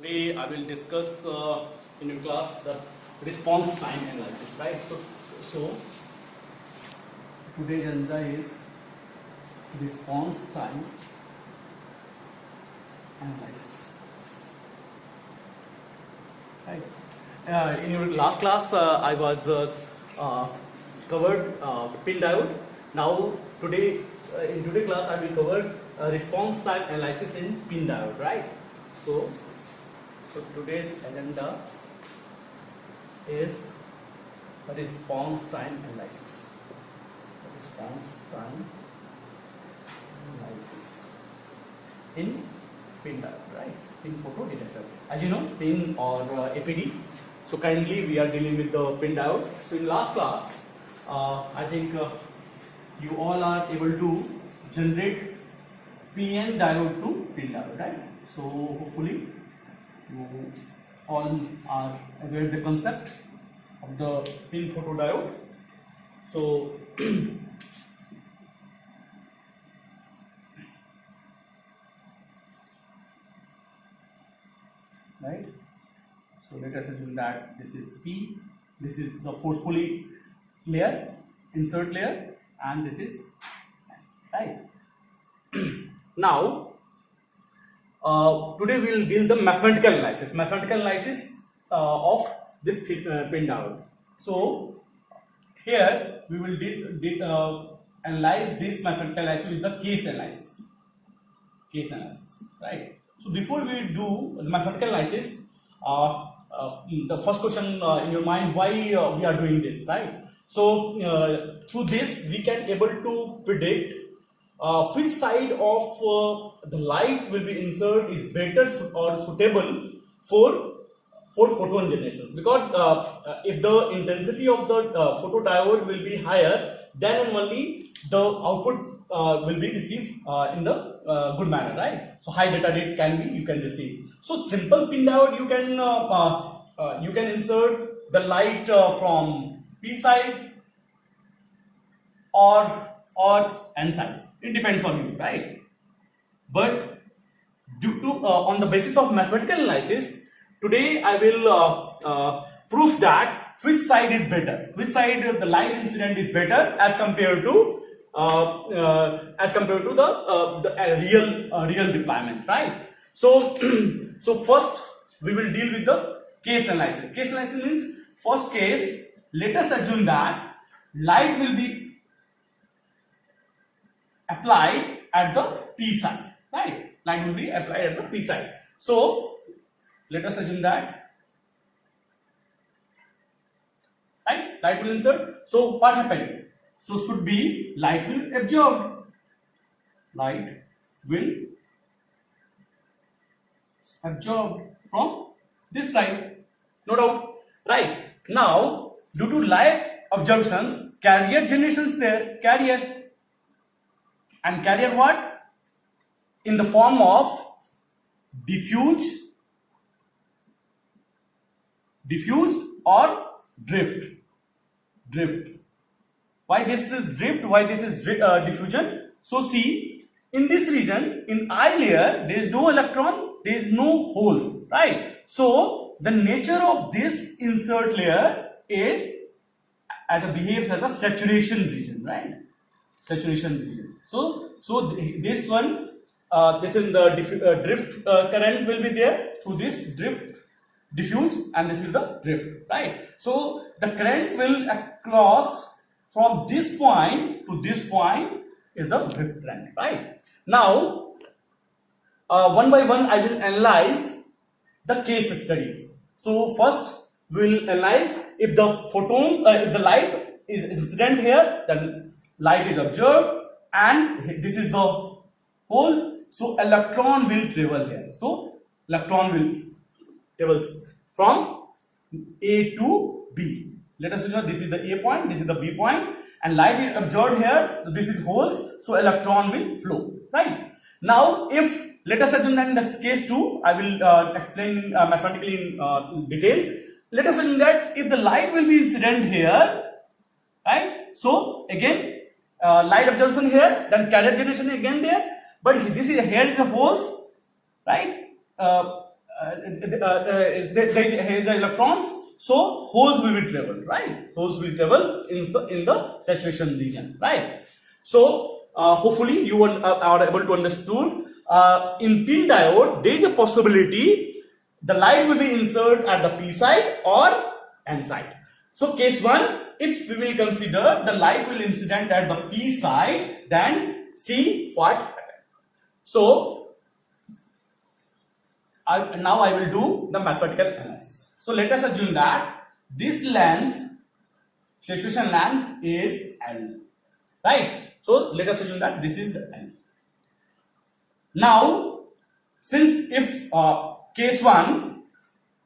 Today I will discuss in your class the response time analysis, right? So today's agenda is response time analysis, right? In your last class, I was covered pin diode. Now today, in today's class, I will cover response time analysis in pin diode, right? So today's agenda is response time analysis. Response time analysis in pin diode, right? Pin photodetector. As you know, pin or APD. So currently we are dealing with the pin diode. So in last class, I think you all are able to generate PN diode to pin diode, right? So hopefully you all are aware of the concept of the pin photodiode. So right. So let us assume that this is P, this is the forcefully layer, insert layer, and this is right. Now today we will deal the mathematical analysis of this pin diode. So here we will analyze this mathematical analysis with the case analysis, right? So before we do the mathematical analysis, the first question in your mind, why we are doing this, right? So through this we can able to predict which side of the light will be inserted is better or suitable for photon generations, because if the intensity of the photodiode will be higher, then only the output will be received in the good manner, right? So high data rate you can receive. So simple pin diode you can insert the light from P side or N side. It depends on you, right? But due to on the basis of mathematical analysis, today I will prove that which side is better, which side the light incident is better as compared to the real deployment, right? So so first we will deal with the case analysis. Case analysis means, first case, let us assume that light will be applied at the P side, right? Light will be applied at the P side. So let us assume that, right, light will insert. So what happened? So should be light will absorb. Light will absorb from this side, no doubt, right? Now due to light absorptions, carrier generations there, carrier what? In the form of diffuse or drift. Why this is drift? Why this is diffusion? So see, in this region, in I layer, there is no electron, there is no holes, right? So the nature of this insert layer is behaves as a saturation region, right? Saturation region. So this one, this in the drift current will be there through this diffuse, and this is the drift, right? So the current will across from this point to this point is the drift current, right? Now one by one I will analyze the case study. So first we will analyze if the photon, if the light is incident here, then light is observed, and this is the holes. So electron will travel here. So electron will travels from A to B. Let us know this is the A point, this is the B point, and light is observed here. So this is holes. So electron will flow, right? Now if let us assume that in this case 2, I will explain mathematically in detail. Let us assume that if the light will be incident here, right? So again light absorption here, then carrier generation again there, but this is here is the holes, right? there is electrons, so holes will be travel, right? Holes will travel in the saturation region, right? So hopefully you are able to understood. In pin diode, there is a possibility the light will be inserted at the P side or N side. So case 1, if we will consider the light will incident at the P side, then see what happens. So now I will do the mathematical analysis. So let us assume that this length, saturation length is L, right? So let us assume that this is the L. Now, since if case 1,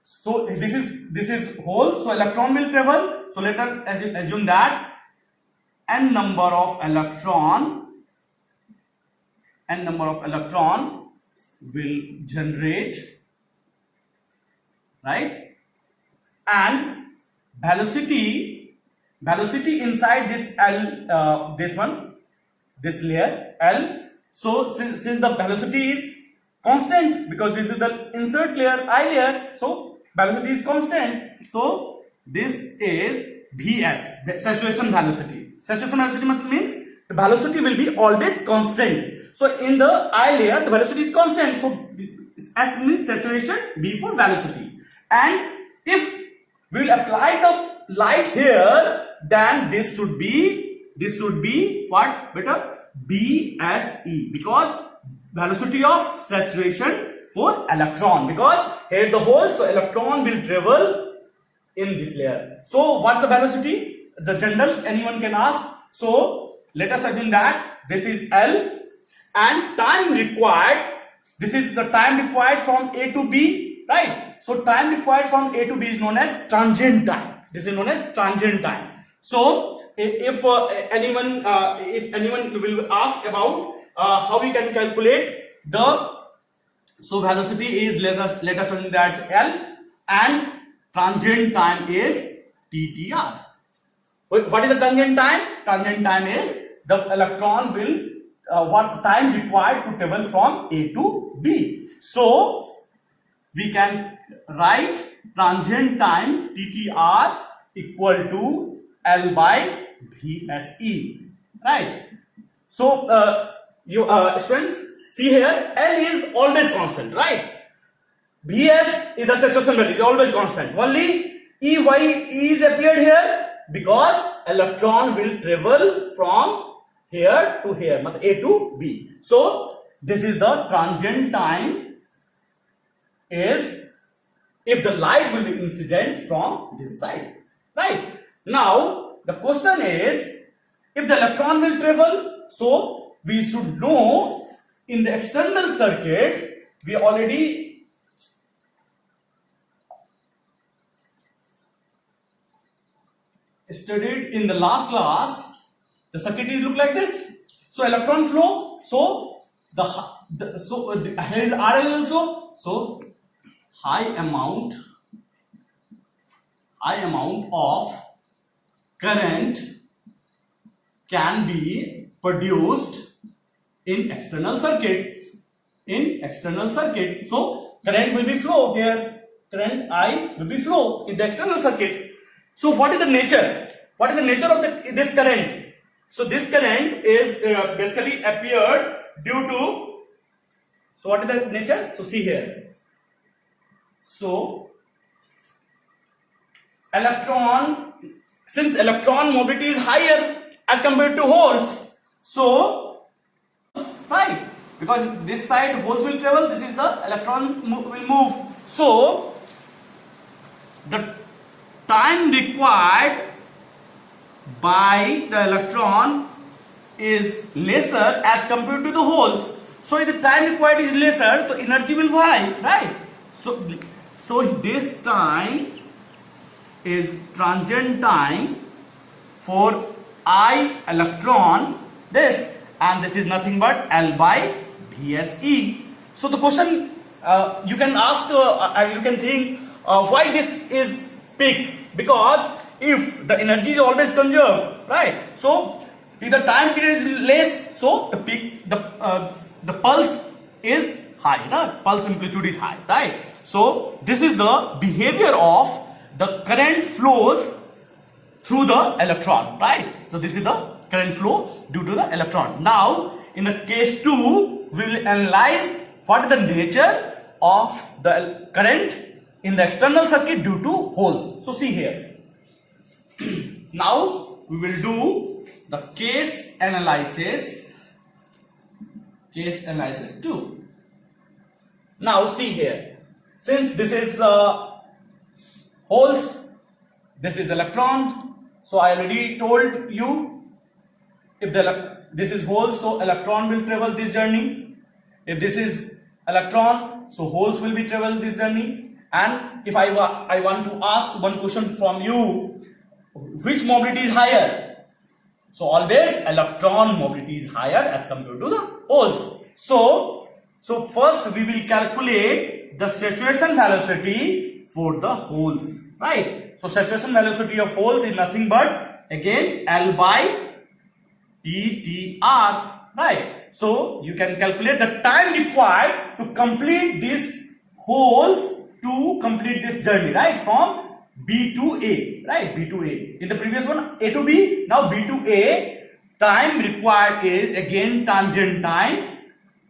so this is hole, so electron will travel. So let us assume that n number of electron will generate, right? And velocity inside this L, this layer L. So since the velocity is constant, because this is the insert layer, I layer, so velocity is constant. So this is Vs, saturation velocity. Saturation velocity means the velocity will be always constant. So in the I layer, the velocity is constant. So S means saturation, V for velocity. And if we will apply the light here, then this should be what, beta? BSE, because velocity of saturation for electron, because here the hole, so electron will travel in this layer. So what the velocity? The general anyone can ask. So let us assume that this is L and time required, this is the time required from A to B, right? So time required from A to B is known as transient time. This is known as transient time. So if anyone will ask about how we can calculate the, so velocity is, let us assume that L and transient time is TTR. What is the transient time? Transient time is the electron will what time required to travel from A to B. So we can write transient time TTR equal to L by VSE, right? So you students see here, L is always constant, right? Vs is the saturation value, is always constant. Only E is appeared here because electron will travel from here to here, A to B. So this is the transient time is if the light will be incident from this side, right? Now the question is, if the electron will travel, so we should know in the external circuit, we already studied in the last class, the circuit will look like this. So electron flow, so here is RL also, so high amount of current can be produced in external circuit. So current will be flow here, current I will be flow in the external circuit. So what is the nature? What is the nature of this current? So this current is basically appeared due to, so what is the nature? So see here. So since electron mobility is higher as compared to holes, so right, because this side holes will travel, this is the electron will move. So the time required by the electron is lesser as compared to the holes. So if the time required is lesser, so energy will be high, right? So this time is transient time for I electron, this, and this is nothing but L by VSE. So the question you can ask, you can think why this is peak, because if the energy is always conserved, right? So if the time period is less, so the peak, the pulse is high, right? Pulse amplitude is high, right? So this is the behavior of the current flows through the electron, right? So this is the current flow due to the electron. Now in the case 2, we will analyze what is the nature of the current in the external circuit due to holes. So see here. Now we will do the case analysis 2. Now see here, since this is holes, this is electron, so I already told you, if this is holes, so electron will travel this journey. If this is electron, so holes will be travel this journey. And if I want to ask one question from you, which mobility is higher? So always electron mobility is higher as compared to the holes. So first we will calculate the saturation velocity for the holes, right? So saturation velocity of holes is nothing but again L by TTR, right? So you can calculate the time required to complete these holes to complete this journey, right? From B to A, right? B to A. In the previous one, A to B, now B to A. Time required is again tangent time.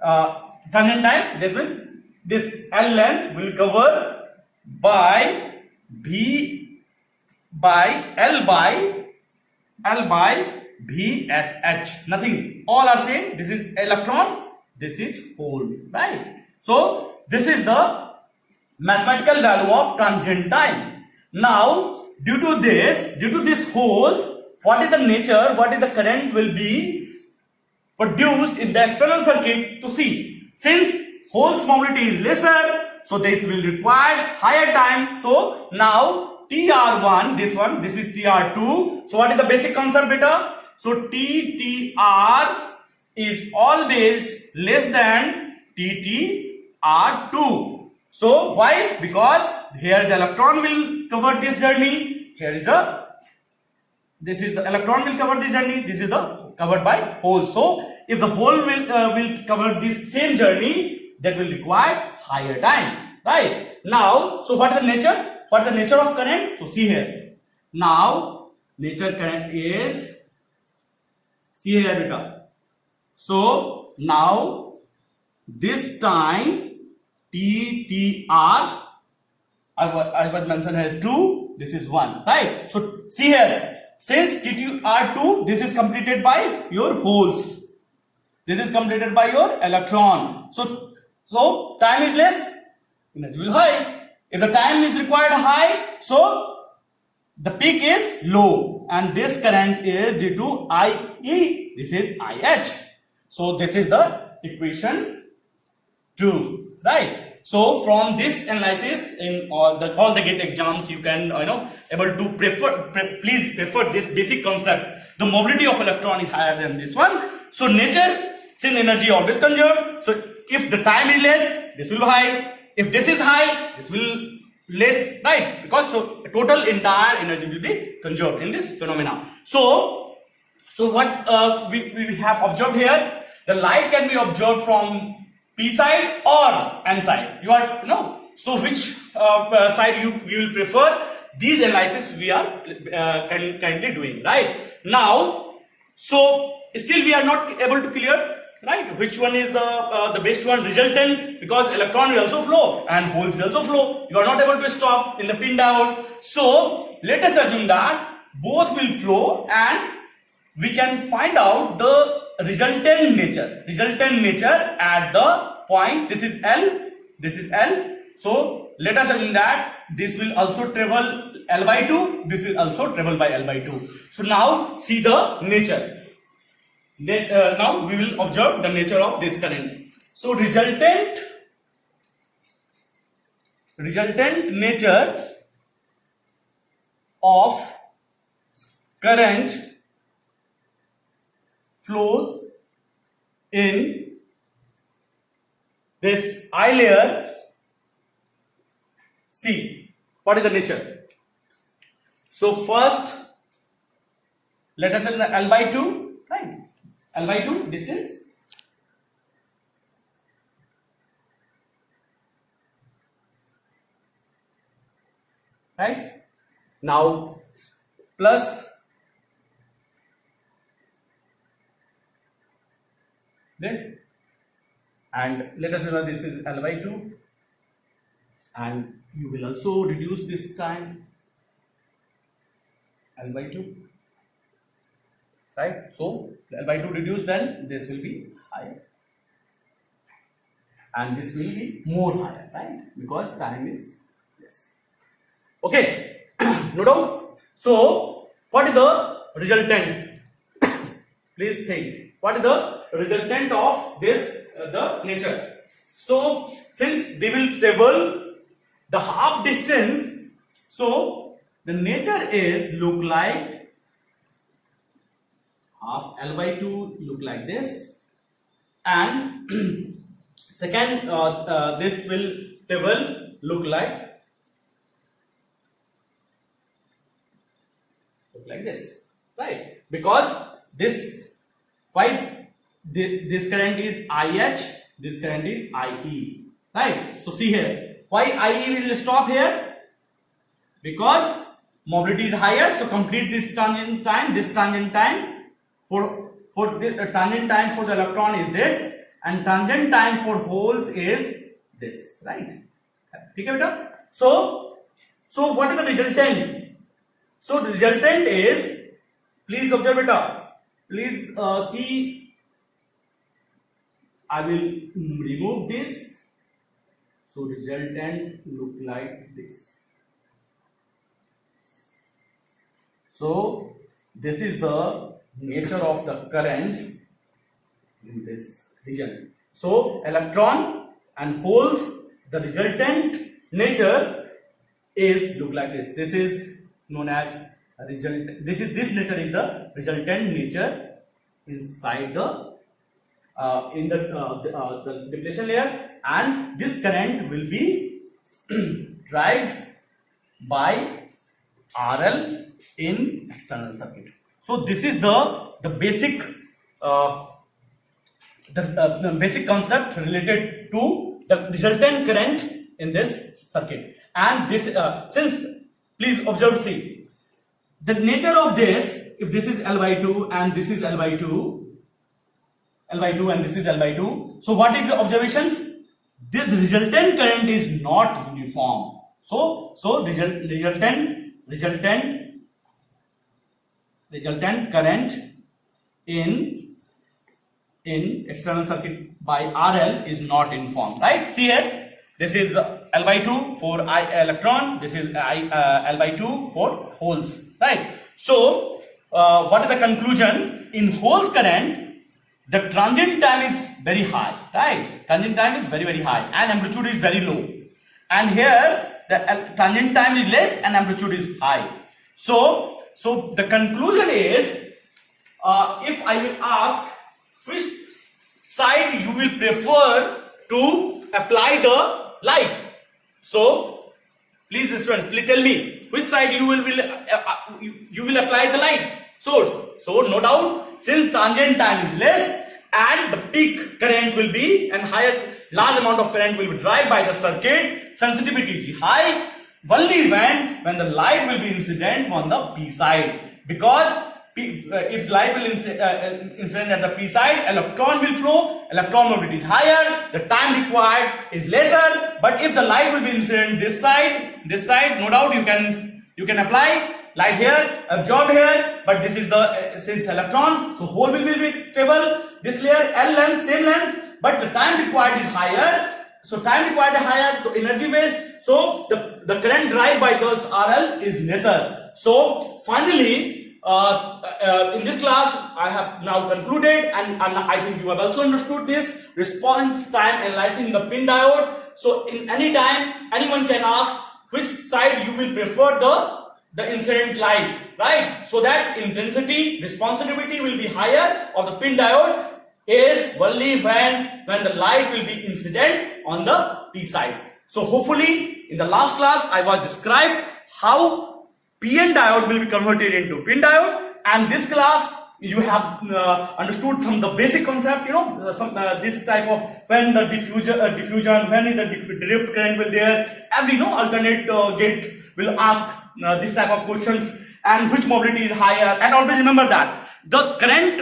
That means this L length will cover by B by L by VSH. Nothing. All are same. This is electron. This is hole, right? So this is the mathematical value of transient time. Now, due to these holes, what is the nature, what is the current will be produced in the external circuit to see. Since holes mobility is lesser, so this will require higher time. So now TR1, this is TR2. So what is the basic concept, beta? So TTR is always less than TTR2. So why? Because here the electron will cover this journey. This is the electron will cover this journey. This is the covered by hole. So if the hole will cover this same journey, that will require higher time, right? Now, so what is the nature? What is the nature of current? So see here. Now nature current is, see here beta. So now this time TTR, I was mentioned here 2, this is 1, right? So see here, since TTR2, this is completed by your holes, this is completed by your electron. So time is less, energy will high. If the time is required high, so the peak is low, and this current is due to IE, this is IH. So this is the equation 2, right? So from this analysis in all the GATE exams, you can able to please prefer this basic concept. The mobility of electron is higher than this one. So nature, since energy always conserved, so if the time is less, this will be high. If this is high, this will less, right? Because so total entire energy will be conserved in this phenomena. So what we have observed here, the light can be observed from P side or N side. You are so which side you will prefer? These analysis we are currently doing, right? Now, so still we are not able to clear, right? Which one is the best one? Resultant, because electron will also flow and holes will also flow. You are not able to stop in the pin diode. So let us assume that both will flow, and we can find out the resultant nature at the point. This is L. So let us assume that this will also travel L by 2. This is also travel by L by 2. So now see the nature. Now we will observe the nature of this current. So resultant nature of current flows in this I layer. See, what is the nature? So first, let us say L by 2, right? L by 2 distance. right? Now plus this, and let us know this is L by 2, and you will also reduce this time L by 2, right? So L by 2 reduced, then this will be higher and this will be more higher, right? Because time is less. Okay, no doubt. So what is the resultant? Please think, what is the resultant of this the nature? So since they will travel the half distance, so the nature is look like half L by 2 look like this, and second this will travel look like this, right? Because this, why this current is IH, this current is IE, right? So see here, why IE will stop here? Because mobility is higher, so complete this tangent time, for this tangent time for the electron is this, and tangent time for holes is this, right? Okay, beta? So what is the resultant? So the resultant is, please observe beta, please see, I will remove this, so resultant look like this. So this is the nature of the current in this region. So electron and holes, the resultant nature is look like this. This is known as this nature is the resultant nature inside the the depletion layer, and this current will be driven by RL in external circuit. So this is the basic the basic concept related to the resultant current in this circuit. And this since, please observe, see the nature of this, if this is L by 2 and this is L by 2 and this is L by 2, so what is the observations? The resultant current is not uniform. So resultant current in external circuit by RL is not uniform, right? See here, this is L by 2 for electron, this is L by 2 for holes, right? So what is the conclusion? In holes current, the transient time is very high, right? Transient time is very high and amplitude is very low, and here the transient time is less and amplitude is high. So the conclusion is, if I will ask which side you will prefer to apply the light, so please student, please tell me which side you will apply the light source. So no doubt, since transient time is less and the peak current will be and large amount of current will be driven by the circuit, sensitivity is high only when the light will be incident on the P side, because if light will incident at the P side, electron will flow, electron mobility is higher, the time required is lesser. But if the light will be incident this side, no doubt you can apply light here, absorb here, but this is the since electron, so hole will be stable, this layer L length, same length, but the time required is higher. So time required is higher, the energy waste, so the current drive by those RL is lesser. So finally, in this class I have now concluded, and I think you have also understood this response time analyzing the pin diode. So in any time anyone can ask which side you will prefer the incident light, right? So that intensity, responsivity will be higher of the pin diode is only when the light will be incident on the P side. So hopefully in the last class I was described how PN diode will be converted into pin diode, and this class you have understood some the basic concept, this type of when the diffusion, when is the drift current will there, every alternate gate will ask this type of questions, and which mobility is higher, and always remember that the current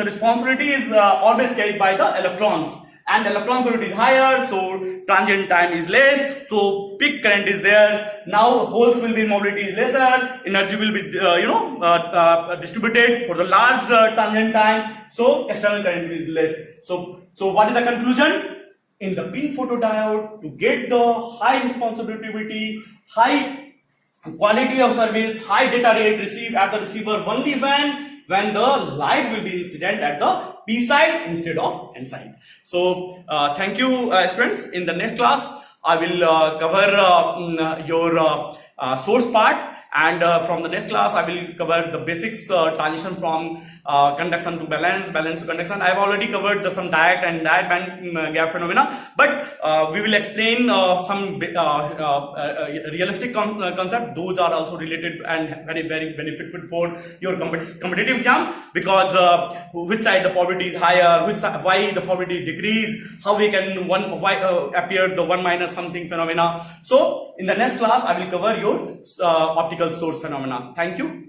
responsibility is always carried by the electrons, and the electron mobility is higher, so transient time is less, so peak current is there. Now holes will be mobility is lesser, energy will be distributed for the large transient time, so external current is less. So what is the conclusion? In the pin photodiode, to get the high responsibility, high quality of service, high data rate received at the receiver only when the light will be incident at the P side instead of N side. So thank you, students. In the next class, I will cover your source part, and from the next class I will cover the basics transition from conduction to balance, balance to conduction. I have already covered some diet and diet band gap phenomena, but we will explain some realistic concept. Those are also related and very beneficial for your competitive exam, because which side the probability is higher, why the probability decrease, how we can appear the 1 minus something phenomena. So in the next class I will cover your optical source phenomena. Thank you.